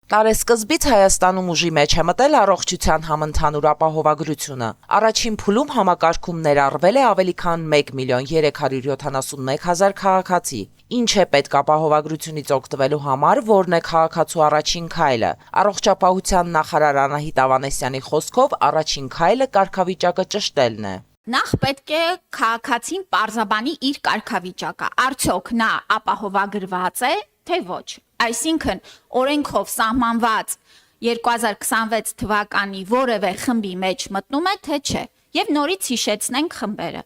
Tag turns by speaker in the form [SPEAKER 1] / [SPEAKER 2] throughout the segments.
[SPEAKER 1] Տարեսկզբից Հայաստանում ուժի մեջ է մտել առողջության համընդհանուր ապահովագրությունը։ Առաջին փուլում համակարգում ներառվել է ավելի քան 1.371.000 քաղաքացի։ Ինչ է պետք ապահովագրությունից օգտվելու համար, որն է քաղաքացու առաջին քայլը։ Առողջապահության նախարար Անահիտ Ավանեսյանի խոսքով առաջին քայլը կարգավիճակը ճշտելն է։
[SPEAKER 2] Նախ պետք է քաղաքացին պարզաբանի իր կարգավիճակը, արդյոք նա ապահովագրված է, թե ոչ։ Այսինքն օրենքով սահմանված 2026 թվականի որևէ խմբի մեջ մտնում է, թե չէ։ Եվ նորից հիշեցնենք խմբերը։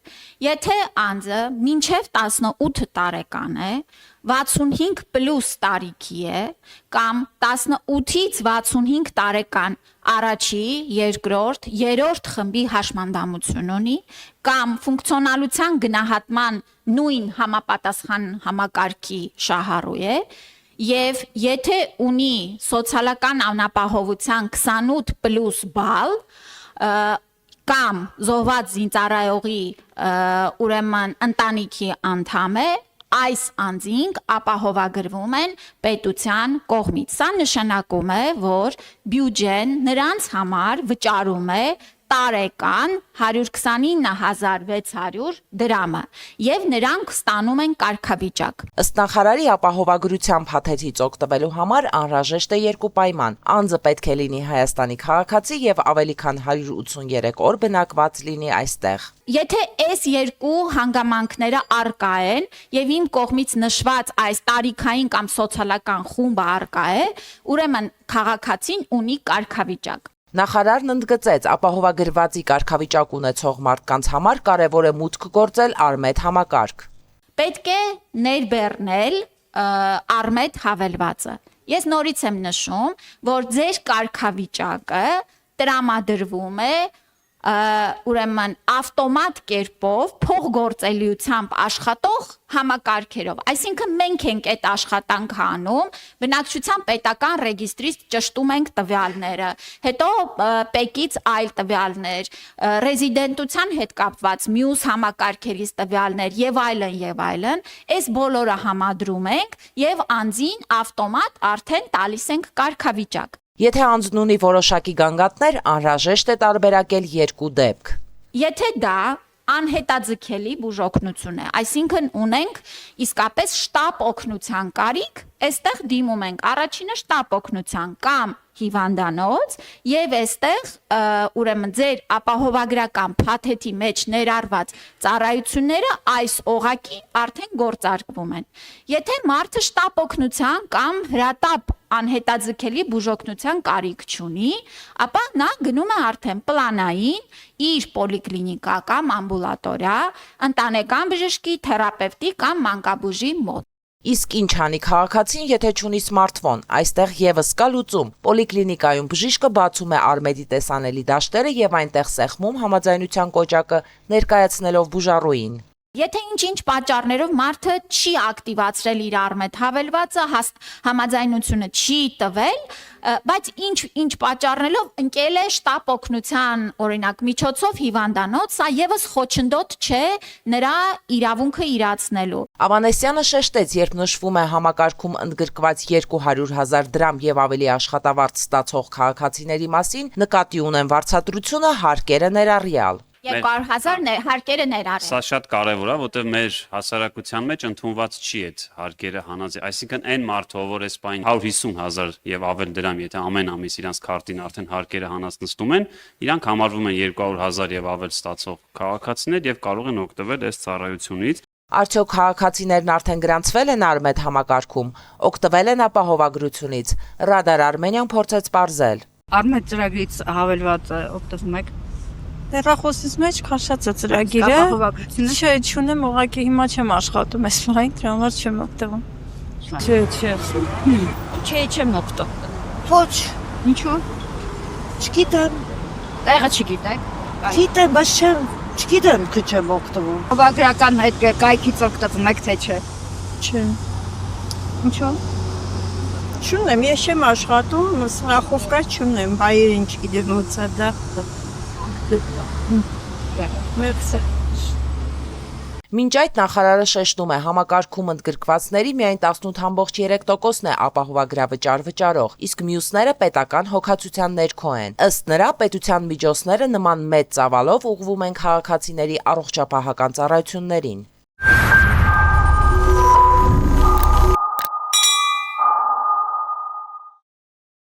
[SPEAKER 2] Եթե անձը մինչև 18 տարեկան է, 65 պլյուս տարիքի է, կամ 18-ից 65 տարեկան առաջի, երկրորդ, երրորդ խմբի հաշմանդամություն ունի, կամ ֆունկցիոնալության գնահատման նույն համապատասխան համակարգի շահառու է, եւ եթե ունի սոցիալական անապահովության 28 պլյուս բալ, կամ զոհված զինծառայողի ուրեմն ընտանիքի անդամ է, այս անձինք ապահովագրվում են պետության կողմից։ Սա նշանակում է, որ բյուջեն նրանց համար վճարում է տարեկան 129.600 դրամը եւ նրանք ստանում են կարգավիճակ։
[SPEAKER 1] Ըստ նախարարի ապահովագրության փաթեթից օգտվելու համար անհրաժեշտ է երկու պայման։ Անձը պետք է լինի Հայաստանի քաղաքացի եւ ավելի քան 183 օր բնակված լինի այստեղ։
[SPEAKER 2] Եթե այս երկու հանգամանքները առկա են եւ իմ կողմից նշված այս տարիքային կամ սոցիալական խումբը առկա է, ուրեմն քաղաքացին ունի կարգավիճակ։
[SPEAKER 1] Նախարարն ընդգծեց, ապահովագրվածի կարգավիճակ ունեցող մարդկանց համար կարևոր է մուտք գործել Արմեդ համակարգ։
[SPEAKER 2] Պետք է ներբեռնել Արմեդ հավելվածը։ Ես նորից եմ նշում, որ ձեր կարգավիճակը տրամադրվում է ուրեմն ավտոմատ կերպով փոխգործելիությամբ աշխատող համակարգերով, այսինքն մենք ենք այդ աշխատանքը անում, բնակչության պետական ռեգիստրից ճշտում ենք տվյալները, հետո ՊԵԿ-ից այլ տվյալներ, ռեզիդենտության հետ կապված մյուս համակարգերից տվյալներ եւ այլն, այս բոլորը համադրում ենք եւ անձին ավտոմատ արդեն տալիս ենք կարգավիճակ։
[SPEAKER 1] Եթե անձն ունի որոշակի գանգատներ, անհրաժեշտ է տարբերակել երկու դեպք։
[SPEAKER 2] Եթե դա անհետաձգելի բուժօգնություն է, այսինքն ունենք իսկապես շտապ օգնության կարիք, այստեղ դիմում ենք առաջինը շտապ օգնության կամ հիվանդանոց եւ այստեղ ուրեմն ձեր ապահովագրական փաթեթի մեջ ներառված ծառայությունները այս օղակի արդեն գործարկվում են։ Եթե մարդը շտապ օգնության կամ հրատապ անհետաձգելի բուժօգնության կարիք չունի, ապա նա գնում է արդեն պլանային իր պոլիկլինիկա կամ ամբուլատորիա, ընտանեկան բժշկի, թերապևտի կամ մանկաբույժի մոտ։
[SPEAKER 1] Իսկ ինչ անի քաղաքացին, եթե չունի սմարթֆոն, այստեղ եւս կա լուծում։ Պոլիկլինիկայում բժիշկը բացում է Արմեդի տեսանելի դաշտերը եւ այնտեղ սեղմում համաձայնության կոճակը ներկայացնելով բուժառուին։
[SPEAKER 2] Եթե ինչ-ինչ պատճառներով մարդը չի ակտիվացրել իր Արմեդ հավելվածը, համաձայնությունը չի տվել, բայց ինչ պատճառներով ընկել է շտապ օգնության օրինակ միջոցով հիվանդանոց, սա եւս խոչընդոտ չէ նրա իրավունքը իրացնելու։
[SPEAKER 1] Ավանեսյանը շեշտեց, երբ նշվում է համակարգում ընդգրկված 200.000 դրամ եւ ավելի աշխատավարձ ստացող քաղաքացիների մասին, նկատի ունեն վարձատրությունը, հարկերը ներառյալ։
[SPEAKER 2] 200.000 հարկերը ներառել։
[SPEAKER 3] Սա շատ կարևոր է, որտեղ մեր հասարակության մեջ ընդունված չի այդ հարկերը հանածի, այսինքն այն մարդը, որ այս պայն 150.000 եւ ավել դրամ, եթե ամեն ամիս իրանց քարտին արդեն հարկերը հանած նստում են, իրանք համարվում են 200.000 եւ ավել ստացող քաղաքացիներ եւ կարող են օգտվել այս ծառայությունից։
[SPEAKER 1] Արդյոք քաղաքացիներն արդեն գրանցվել են Արմեդ համակարգում, օգտվել են ապահովագրությունից։ Ռադար Արմենիան փորձեց պարզել։
[SPEAKER 4] Արմեդ ծրագրից հավելված օգտվում եք։
[SPEAKER 5] Տեղախոսից մեջ քաշած է ծրագիրը։ Չէ, չունեմ, ուղղակի հիմա չեմ աշխատում այս բանին, դրա համար չեմ օգտվում։ Չէ։
[SPEAKER 4] Չեմ օգտվում։
[SPEAKER 5] Ոչ,
[SPEAKER 4] Ինչու՞։
[SPEAKER 5] չգիտեմ։
[SPEAKER 4] Տեղը չգիտեք։
[SPEAKER 5] Գիտեմ, բայց չգիտեմ, թե չեմ օգտվում։
[SPEAKER 4] Ապահովագրական հետ կայքից օգտվում եք, թե չէ։
[SPEAKER 5] Չէ։
[SPEAKER 4] Ինչու՞։
[SPEAKER 5] Չունեմ, ես չեմ աշխատում, սրախովկա չունեմ, հայերին չգիտեմ ոնց է դա։ Մերսի։
[SPEAKER 1] Մինչ այդ նախարարը շեշտում է, համակարգում ընդգրկվածների միայն 18.3%-ն է ապահովագրավճար վճարող, իսկ մյուսները պետական հոգացության ներքո են։ Ըստ նրա, պետության միջոցները նման մեծ ծավալով ուղղվում են քաղաքացիների առողջապահական ծառայություններին։